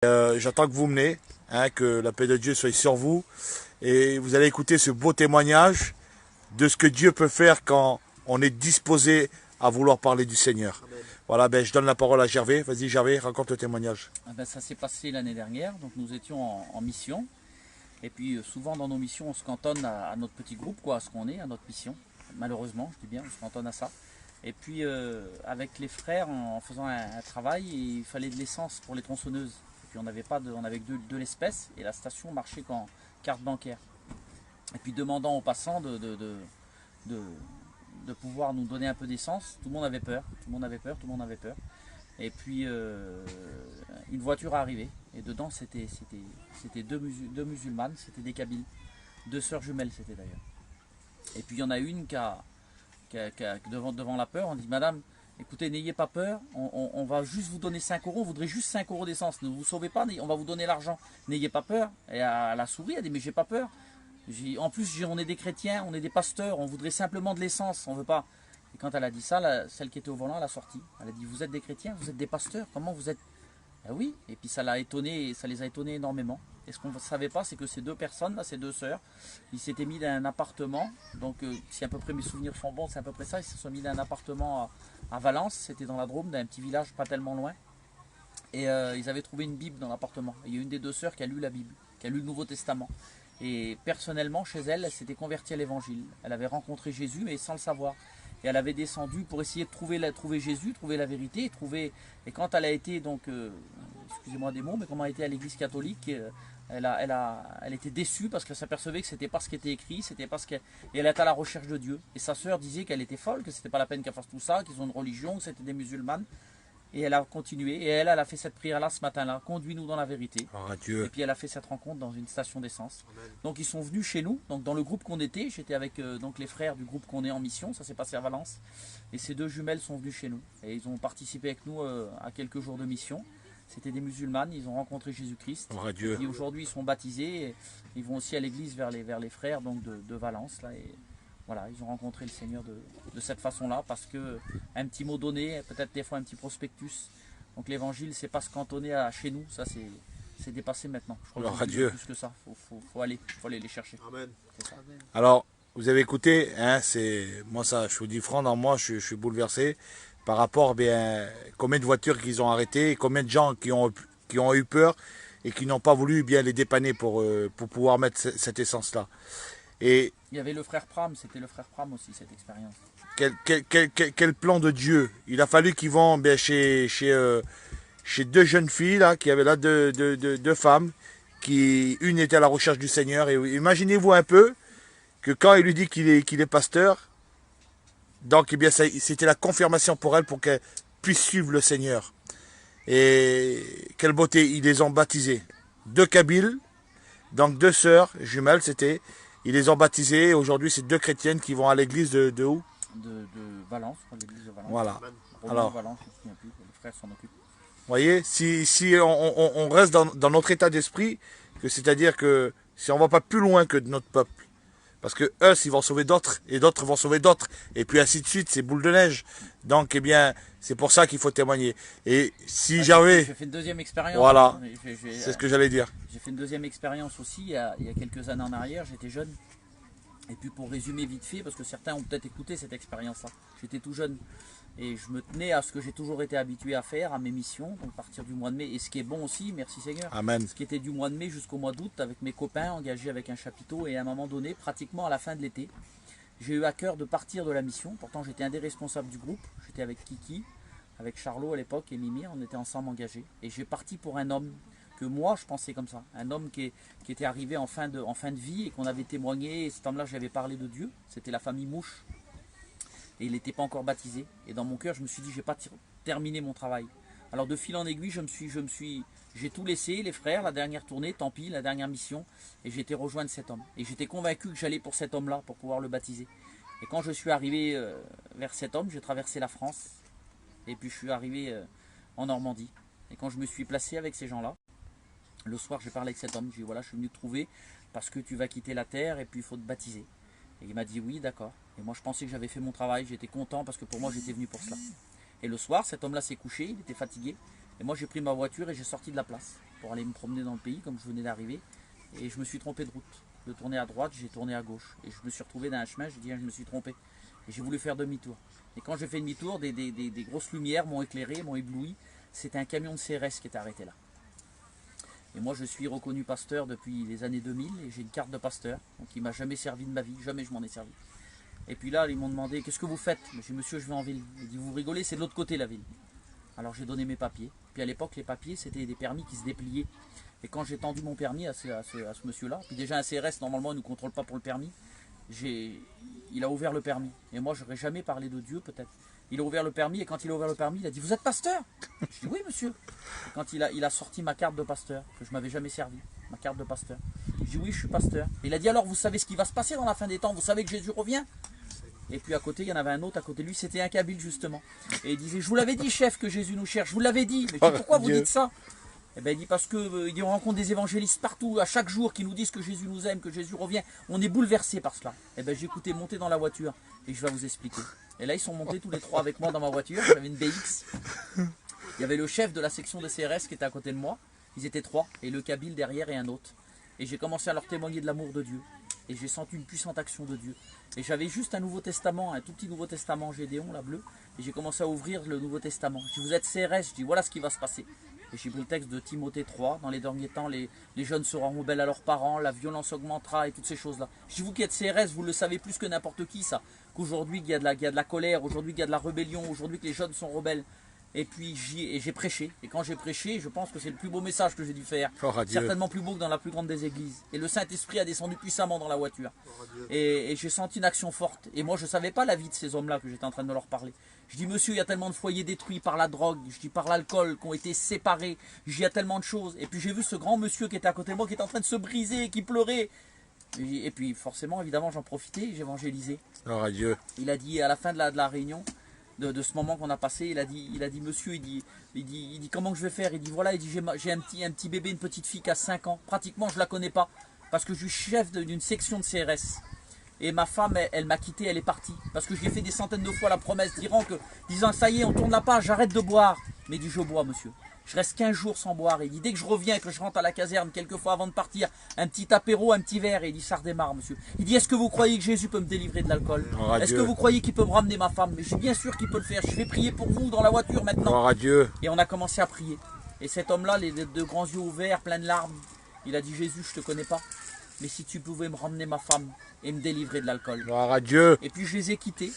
J'attends que vous menez, hein, que la paix de Dieu soit sur vous. Et vous allez écouter ce beau témoignage de ce que Dieu peut faire quand on est disposé à vouloir parler du Seigneur. Amen. Voilà, ben, je donne la parole à Gervais. Vas-y Gervais, raconte le témoignage. Ah ben, ça s'est passé l'année dernière, donc nous étions en mission. Et puis souvent dans nos missions, on se cantonne à notre petit groupe, quoi, à ce qu'on est, à notre mission. Malheureusement, je dis bien, on se cantonne à ça. Et puis avec les frères, en faisant un travail, il fallait de l'essence pour les tronçonneuses. Et puis on n'avait pas on avait que de l'espèce et la station marchait qu'en carte bancaire. Et puis demandant aux passants de pouvoir nous donner un peu d'essence, tout le monde avait peur, tout le monde avait peur, tout le monde avait peur. Et puis une voiture est arrivée et dedans c'était deux musulmanes, c'était des Kabyles, deux sœurs jumelles c'était d'ailleurs. Et puis il y en a une qui a devant la peur, on dit madame, écoutez n'ayez pas peur, on va juste vous donner 5 euros, on voudrait juste 5 euros d'essence, ne vous sauvez pas, on va vous donner l'argent, n'ayez pas peur. Et elle a souri, elle a dit mais j'ai pas peur. En plus on est des chrétiens, on est des pasteurs, on voudrait simplement de l'essence, on veut pas. Et quand elle a dit ça, celle qui était au volant, elle a sorti. Elle a dit vous êtes des chrétiens, vous êtes des pasteurs, comment vous êtes? Ben oui, et puis ça les a étonnés énormément. Et ce qu'on ne savait pas, c'est que ces deux personnes, là, ces deux sœurs, ils s'étaient mis dans un appartement. Donc si à peu près mes souvenirs sont bons, c'est à peu près ça. Ils se sont mis dans un appartement à Valence, c'était dans la Drôme, dans un petit village pas tellement loin. Et ils avaient trouvé une Bible dans l'appartement. Il y a une des deux sœurs qui a lu la Bible, qui a lu le Nouveau Testament. Et personnellement, chez elle, elle s'était convertie à l'évangile. Elle avait rencontré Jésus, mais sans le savoir. Et elle avait descendu pour essayer de trouver Jésus, trouver la vérité, Et quand elle a été, donc, excusez-moi des mots, mais quand elle a été à l'église catholique, elle était déçue parce qu'elle s'apercevait que c'était pas ce qui était écrit, c'était pas ce qu'elle... Et elle était à la recherche de Dieu. Et sa sœur disait qu'elle était folle, que c'était pas la peine qu'elle fasse tout ça, qu'ils ont une religion, que c'était des musulmanes. Et elle a continué, et elle a fait cette prière-là ce matin-là, conduis-nous dans la vérité. Oh, Dieu. Et puis elle a fait cette rencontre dans une station d'essence. Donc ils sont venus chez nous, donc dans le groupe qu'on était, j'étais avec donc les frères du groupe qu'on est en mission, ça s'est passé à Valence. Et ces deux jumelles sont venues chez nous. Et ils ont participé avec nous à quelques jours de mission. C'était des musulmanes, ils ont rencontré Jésus-Christ. Oh, Dieu. Et aujourd'hui ils sont baptisés, et ils vont aussi à l'église vers les frères donc de Valence. Là, et voilà, ils ont rencontré le Seigneur de cette façon-là, parce que un petit mot donné, peut-être des fois un petit prospectus. Donc l'évangile, c'est pas se cantonner à chez nous, ça c'est dépassé maintenant. Je crois Alors, que Dieu. plus que ça, faut aller les chercher. Amen. Ça. Alors, vous avez écouté, hein, moi ça, je vous dis franc, dans moi, je suis bouleversé par rapport, bien, combien de voitures qu'ils ont arrêtées, et combien de gens qui ont eu peur et qui n'ont pas voulu bien les dépanner pour pouvoir mettre cette essence-là. Et Il y avait le frère Pram, c'était le frère Pram aussi, cette expérience. quel plan de Dieu. Il a fallu qu'ils vont bien, chez deux jeunes filles là, qui avaient là deux femmes, une était à la recherche du Seigneur. Et imaginez-vous un peu que quand il lui dit qu'il est pasteur, donc eh bien c'était la confirmation pour elle pour qu'elle puisse suivre le Seigneur. Et quelle beauté, ils les ont baptisés. Deux Kabyles, donc deux sœurs jumelles, c'était. Ils les ont baptisés. Aujourd'hui, c'est deux chrétiennes qui vont à l'église de où? De Valence, l'église de Valence. Voilà. Romain Alors, Valence, je ne me souviens plus, les frères s'en occupent. vous voyez, si on reste dans notre état d'esprit, c'est-à-dire que si on ne va pas plus loin que de notre peuple, parce que eux, ils vont sauver d'autres, et d'autres vont sauver d'autres, et puis ainsi de suite, c'est boule de neige. Donc, eh bien, c'est pour ça qu'il faut témoigner. Et si j'avais... J'ai fait une deuxième expérience. Voilà, c'est ce que j'allais dire. J'ai fait une deuxième expérience aussi, il y a quelques années en arrière, j'étais jeune. Et puis pour résumer vite fait, parce que certains ont peut-être écouté cette expérience-là, j'étais tout jeune. Et je me tenais à ce que j'ai toujours été habitué à faire, à mes missions, donc à partir du mois de mai. Et ce qui est bon aussi, merci Seigneur, Amen. ce qui était du mois de mai jusqu'au mois d'août, avec mes copains engagés avec un chapiteau. Et à un moment donné, pratiquement à la fin de l'été, j'ai eu à cœur de partir de la mission. Pourtant j'étais un des responsables du groupe, j'étais avec Kiki, avec Charlot à l'époque et Mimi, on était ensemble engagés. Et j'ai parti pour un homme que moi je pensais comme ça, un homme qui était arrivé en fin de vie et qu'on avait témoigné. Et cet homme-là, j'avais parlé de Dieu, c'était la famille Mouche. Et il n'était pas encore baptisé. Et dans mon cœur, je me suis dit, je n'ai pas terminé mon travail. Alors de fil en aiguille, j'ai tout laissé, les frères, la dernière tournée, tant pis, la dernière mission. Et j'ai été rejoindre cet homme. Et j'étais convaincu que j'allais pour cet homme-là, pour pouvoir le baptiser. Et quand je suis arrivé vers cet homme, j'ai traversé la France. Et puis je suis arrivé en Normandie. Et quand je me suis placé avec ces gens-là, le soir, j'ai parlé avec cet homme. J'ai dit, voilà, je suis venu te trouver parce que tu vas quitter la terre et puis il faut te baptiser. Et il m'a dit oui, d'accord. Et moi je pensais que j'avais fait mon travail, j'étais content parce que pour moi j'étais venu pour cela. Et le soir, cet homme-là s'est couché, il était fatigué. Et moi j'ai pris ma voiture et j'ai sorti de la place. pour aller me promener dans le pays, comme je venais d'arriver. Et je me suis trompé de route. De tourner à droite, j'ai tourné à gauche. Et je me suis retrouvé dans un chemin, j'ai dit, je me suis trompé. Et j'ai voulu faire demi-tour. Et quand j'ai fait demi-tour, des grosses lumières m'ont éclairé, m'ont ébloui. C'était un camion de CRS qui était arrêté là. Et moi, je suis reconnu pasteur depuis les années 2000 et j'ai une carte de pasteur. Donc il ne m'a jamais servi de ma vie, jamais je m'en ai servi. Et puis là, ils m'ont demandé, qu'est-ce que vous faites? J'ai dit, monsieur, je vais en ville. Il dit, vous rigolez, c'est de l'autre côté la ville. Alors j'ai donné mes papiers. Puis à l'époque, les papiers, c'était des permis qui se dépliaient. Et quand j'ai tendu mon permis à ce monsieur-là, puis déjà un CRS, normalement, il ne nous contrôle pas pour le permis, il a ouvert le permis. Et moi, je n'aurais jamais parlé de Dieu, peut-être. Il a ouvert le permis, et quand il a ouvert le permis, il a dit, vous êtes pasteur? Je dis, oui, monsieur. Et quand il a sorti ma carte de pasteur, que je ne m'avais jamais servi, ma carte de pasteur. Je dis, oui, je suis pasteur. Et il a dit, alors, vous savez ce qui va se passer dans la fin des temps? Vous savez que Jésus revient? Et puis à côté, il y en avait un autre à côté de lui, c'était un Kabyle justement. Et il disait, je vous l'avais dit, chef, que Jésus nous cherche, je vous l'avais dit. Mais je dis, pourquoi vous dites ça? Et ben il dit, parce que on rencontre des évangélistes partout, à chaque jour, qui nous disent que Jésus nous aime, que Jésus revient. On est bouleversé par cela. Et ben j'ai écouté, monter dans la voiture, et je vais vous expliquer. Et là, ils sont montés tous les trois avec moi dans ma voiture, j'avais une BX. Il y avait le chef de la section des CRS qui était à côté de moi, ils étaient trois, et le Kabyle derrière et un autre. Et j'ai commencé à leur témoigner de l'amour de Dieu. Et j'ai senti une puissante action de Dieu. Et j'avais juste un Nouveau Testament, un tout petit Nouveau Testament Gédéon, la bleue. Et j'ai commencé à ouvrir le Nouveau Testament. Je dis, vous êtes CRS, je dis, voilà ce qui va se passer. Et j'ai pris le texte de Timothée 3. Dans les derniers temps, les jeunes seront rebelles à leurs parents, la violence augmentera et toutes ces choses-là. Je dis, vous qui êtes CRS, vous le savez plus que n'importe qui, ça. Qu'aujourd'hui, il y a de la colère, aujourd'hui, il y a de la rébellion, aujourd'hui, que les jeunes sont rebelles. Et puis j'ai prêché. Et quand j'ai prêché, je pense que c'est le plus beau message que j'ai dû faire. Certainement plus beau que dans la plus grande des églises. Et le Saint-Esprit a descendu puissamment dans la voiture. Et j'ai senti une action forte. Et moi, je ne savais pas la vie de ces hommes-là que j'étais en train de leur parler. Je dis, monsieur, il y a tellement de foyers détruits par la drogue. Je dis, par l'alcool, qui ont été séparés. Je dis, il y a tellement de choses. Et puis j'ai vu ce grand monsieur qui était à côté de moi, qui était en train de se briser, qui pleurait. Et puis forcément, évidemment, j'en profitais, j'évangélisais. Gloire à Dieu. Il a dit à la fin de la réunion, de ce moment qu'on a passé, il a dit monsieur, il dit comment je vais faire? Il dit voilà, il dit j'ai un petit bébé, une petite fille qui a 5 ans. Pratiquement je la connais pas parce que je suis chef d'une section de CRS. Et ma femme, elle m'a quitté, elle est partie. Parce que je lui ai fait des centaines de fois la promesse, disant ça y est, on tourne la page, j'arrête de boire. Mais il dit je bois monsieur. Je reste 15 jours sans boire. Et il dit dès que je reviens et que je rentre à la caserne, quelquefois avant de partir, un petit apéro, un petit verre. Et il dit ça redémarre monsieur. Il dit est-ce que vous croyez que Jésus peut me délivrer de l'alcool? Est-ce que vous croyez qu'il peut me ramener ma femme? Mais je suis bien sûr qu'il peut le faire. Je vais prier pour vous dans la voiture maintenant. Gloire à Dieu. Et on a commencé à prier. Et cet homme-là, les deux grands yeux ouverts, plein de larmes, il a dit Jésus, je te connais pas. Mais si tu pouvais me ramener ma femme et me délivrer de l'alcool. Gloire à Dieu. Et puis je les ai quittés.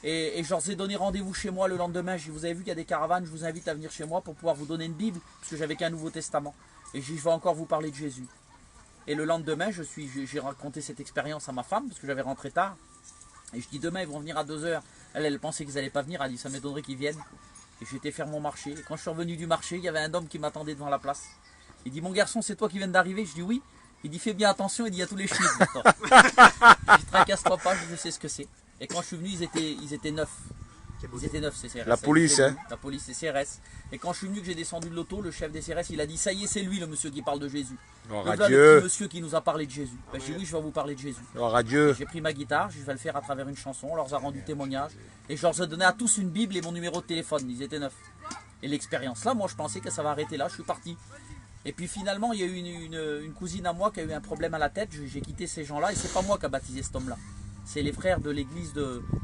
Et je leur ai donné rendez-vous chez moi le lendemain. Je vous avez vu qu'il y a des caravanes, je vous invite à venir chez moi pour pouvoir vous donner une Bible, parce que j'avais qu'un Nouveau Testament. Et je vais encore vous parler de Jésus. Et le lendemain, j'ai raconté cette expérience à ma femme, parce que j'avais rentré tard. Et je dis demain, ils vont venir à 2 h. Elle pensait qu'ils n'allaient pas venir, elle dit ça m'étonnerait qu'ils viennent. Et j'étais faire mon marché. Et quand je suis revenu du marché, il y avait un homme qui m'attendait devant la place. Il dit mon garçon, c'est toi qui viens d'arriver? Je dis oui. Il dit fais bien attention, il dit il y a tous les schmitts maintenant. Je dis tracasse-toi pas, je sais ce que c'est. Et quand je suis venu, ils étaient 9. Ils étaient 9 ces CRS. La police, hein. La police, c'est CRS. Et quand je suis venu, que j'ai descendu de l'auto, le chef des CRS, il a dit ça y est, c'est lui le monsieur qui parle de Jésus. Gloire à le Dieu. petit monsieur qui nous a parlé de Jésus. Ben, j'ai dit oui, je vais vous parler de Jésus. Gloire à Dieu. J'ai pris ma guitare, je vais le faire à travers une chanson. On leur a rendu témoignage. Et je leur ai donné à tous une Bible et mon numéro de téléphone. Ils étaient 9. Et l'expérience là, moi je pensais que ça va arrêter là, je suis parti. Et puis finalement, il y a eu une cousine à moi qui a eu un problème à la tête. J'ai quitté ces gens-là et c'est pas moi qui a baptisé cet homme-là. C'est les frères de l'église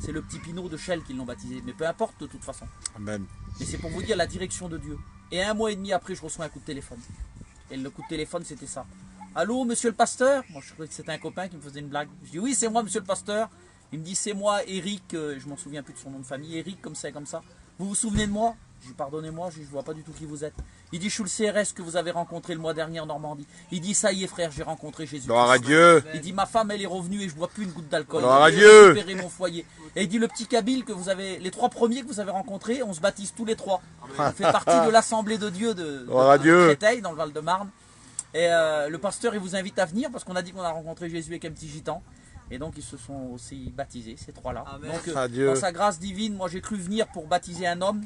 c'est le petit Pinot de Chelles qui l'ont baptisé. Mais peu importe de toute façon. Amen. Mais c'est pour vous dire la direction de Dieu. Et 1 mois et demi après, je reçois un coup de téléphone. Et le coup de téléphone, c'était ça. Allô, monsieur le pasteur? Moi, je croyais que c'était un copain qui me faisait une blague. Je dis oui, c'est moi, monsieur le pasteur. Il me dit c'est moi, Eric. Je m'en souviens plus de son nom de famille. Eric, comme ça et comme ça. Vous vous souvenez de moi? Je dis pardonnez-moi, je ne vois pas du tout qui vous êtes. Il dit je suis le CRS que vous avez rencontré le mois dernier en Normandie. Il dit ça y est frère, j'ai rencontré Jésus. Gloire à Dieu. Il dit ma femme elle est revenue et je bois plus une goutte d'alcool. Gloire à J'ai Dieu. récupéré mon foyer. Et il dit le petit Kabyle que vous avez, les 3 premiers que vous avez rencontrés, on se baptise tous les 3. On fait partie de l'assemblée de Dieu de Créteil dans le Val-de-Marne. Et le pasteur il vous invite à venir parce qu'on a dit qu'on a rencontré Jésus avec un petit gitan. Et donc ils se sont aussi baptisés, ces 3-là. Donc dans sa grâce divine, moi j'ai cru venir pour baptiser un homme.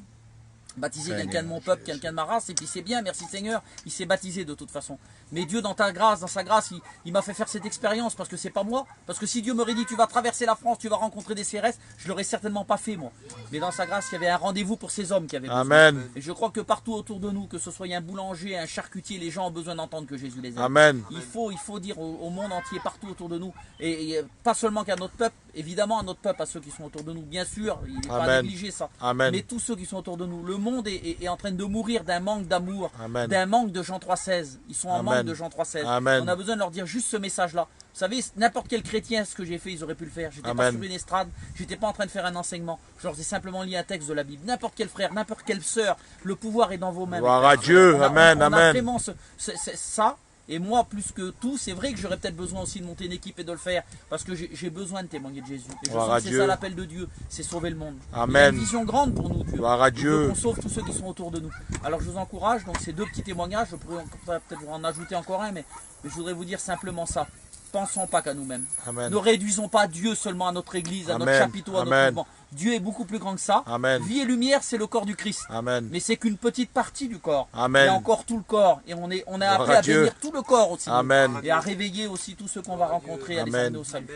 baptiser quelqu'un de mon peuple, quelqu'un de ma race, et puis c'est bien, merci Seigneur, il s'est baptisé de toute façon. Mais Dieu dans ta grâce, dans sa grâce, il m'a fait faire cette expérience parce que c'est pas moi. Parce que si Dieu m'aurait dit tu vas traverser la France, tu vas rencontrer des CRS, je l'aurais certainement pas fait moi. Mais dans sa grâce, il y avait un rendez-vous pour ces hommes qui avaient besoin. Amen. Et je crois que partout autour de nous, que ce soit un boulanger, un charcutier, les gens ont besoin d'entendre que Jésus les aime. Amen. Il faut dire au monde entier, partout autour de nous, et pas seulement qu'à notre peuple, évidemment à notre peuple, à ceux qui sont autour de nous, bien sûr, il n'est pas à négliger ça. Amen. Mais tous ceux qui sont autour de nous, le monde est en train de mourir d'un manque d'amour, Amen. d'un manque de Jean 3,16. Ils sont en manque de Jean 3,16. Amen. On a besoin de leur dire juste ce message-là. Vous savez, n'importe quel chrétien, ce que j'ai fait, ils auraient pu le faire. J'étais pas sur une estrade, j'étais pas en train de faire un enseignement. Je leur ai simplement lu un texte de la Bible. N'importe quel frère, n'importe quelle sœur, le pouvoir est dans vos mains. Gloire à Dieu, amen, on a amen. vraiment ça. Et moi, plus que tout, c'est vrai que j'aurais peut-être besoin aussi de monter une équipe et de le faire. Parce que j'ai besoin de témoigner de Jésus. Et je sens que c'est ça l'appel de Dieu, c'est sauver le monde. Amen. Il y a une vision grande pour nous, Dieu. Gloire à Dieu. On sauve tous ceux qui sont autour de nous. Alors je vous encourage, donc ces deux petits témoignages, je pourrais peut-être vous en ajouter encore un, mais je voudrais vous dire simplement ça. Pensons pas qu'à nous-mêmes. Ne réduisons pas Dieu seulement à notre église, à notre chapiteau, à notre mouvement. Dieu est beaucoup plus grand que ça. Amen. Vie et lumière, c'est le corps du Christ. Amen. Mais c'est qu'une petite partie du corps. Amen. Il y a encore tout le corps. Et on est appelé à bénir tout le corps aussi. Amen. Et à réveiller aussi tous ceux qu'on va rencontrer, à les amener au salut.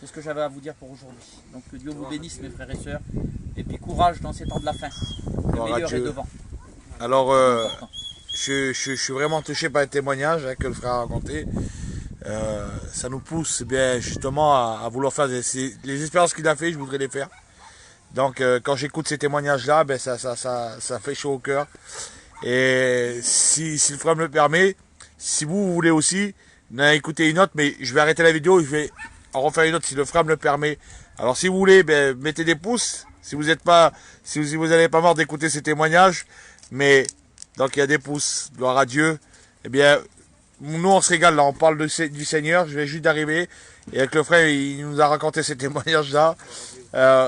C'est ce que j'avais à vous dire pour aujourd'hui. Donc que Dieu vous bénisse, mes frères et sœurs. Et puis courage dans ces temps de la fin. Le meilleur est devant. Alors, je suis vraiment touché par le témoignage que le frère a raconté. Ça nous pousse bien justement à vouloir faire les expériences qu'il a fait, je voudrais les faire. Donc quand j'écoute ces témoignages-là, ben, ça fait chaud au cœur. Et si le frère me le permet, si vous voulez aussi, écoutez une autre, mais je vais arrêter la vidéo, je vais en refaire une autre si le frère me le permet. Alors si vous voulez, ben, mettez des pouces, si vous n'êtes pas, si vous n'avez pas marre d'écouter ces témoignages, mais donc il y a des pouces, gloire à Dieu, eh bien nous on se régale là, on parle du Seigneur, je vais juste d'arriver, et avec le frère il nous a raconté ces témoignages là,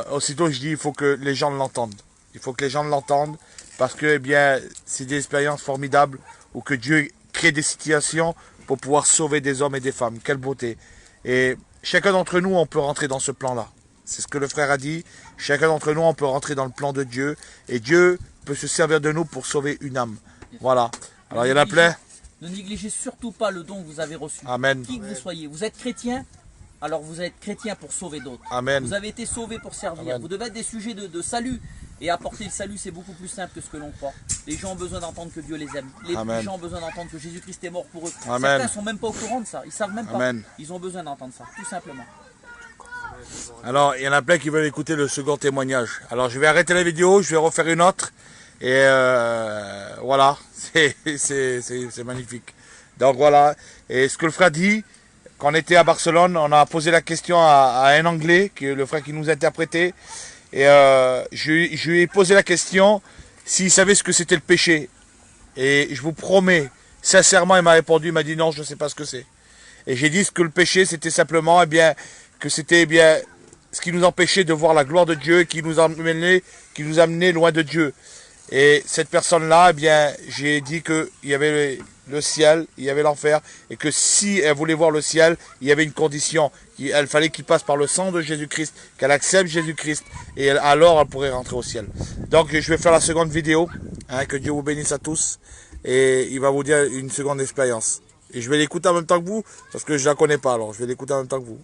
aussitôt je dis il faut que les gens l'entendent, il faut que les gens l'entendent, parce que eh bien c'est des expériences formidables, où que Dieu crée des situations pour pouvoir sauver des hommes et des femmes, quelle beauté, et chacun d'entre nous on peut rentrer dans ce plan là, c'est ce que le frère a dit, chacun d'entre nous on peut rentrer dans le plan de Dieu, et Dieu peut se servir de nous pour sauver une âme, voilà, alors il y en a plein. Ne négligez surtout pas le don que vous avez reçu. Amen. Qui que vous soyez. Vous êtes chrétien, alors vous êtes chrétien pour sauver d'autres. Amen. Vous avez été sauvé pour servir. Amen. Vous devez être des sujets de salut. Et apporter le salut, c'est beaucoup plus simple que ce que l'on croit. Les gens ont besoin d'entendre que Dieu les aime. Les gens ont besoin d'entendre que Jésus-Christ est mort pour eux. Amen. Certains ne sont même pas au courant de ça. Ils ne savent même pas. Amen. Ils ont besoin d'entendre ça, tout simplement. Alors, il y en a plein qui veulent écouter le second témoignage. Alors, je vais arrêter la vidéo, je vais refaire une autre. Et voilà, c'est magnifique. Donc voilà, et ce que le frère dit, quand on était à Barcelone, on a posé la question à un Anglais, qui est le frère qui nous interprétait, et je lui ai posé la question s'il savait ce que c'était le péché. Et je vous promets, sincèrement, il m'a répondu, il m'a dit non, je ne sais pas ce que c'est. Et j'ai dit que le péché, c'était simplement, eh bien, que c'était eh bien ce qui nous empêchait de voir la gloire de Dieu, qui nous amenait loin de Dieu. Et cette personne-là, eh bien, j'ai dit qu'il y avait le ciel, il y avait l'enfer, et que si elle voulait voir le ciel, il y avait une condition. Il fallait qu'il passe par le sang de Jésus-Christ, qu'elle accepte Jésus-Christ, et alors elle pourrait rentrer au ciel. Donc je vais faire la seconde vidéo, que Dieu vous bénisse à tous, et il va vous dire une seconde expérience. Et je vais l'écouter en même temps que vous, parce que je ne la connais pas, alors je vais l'écouter en même temps que vous.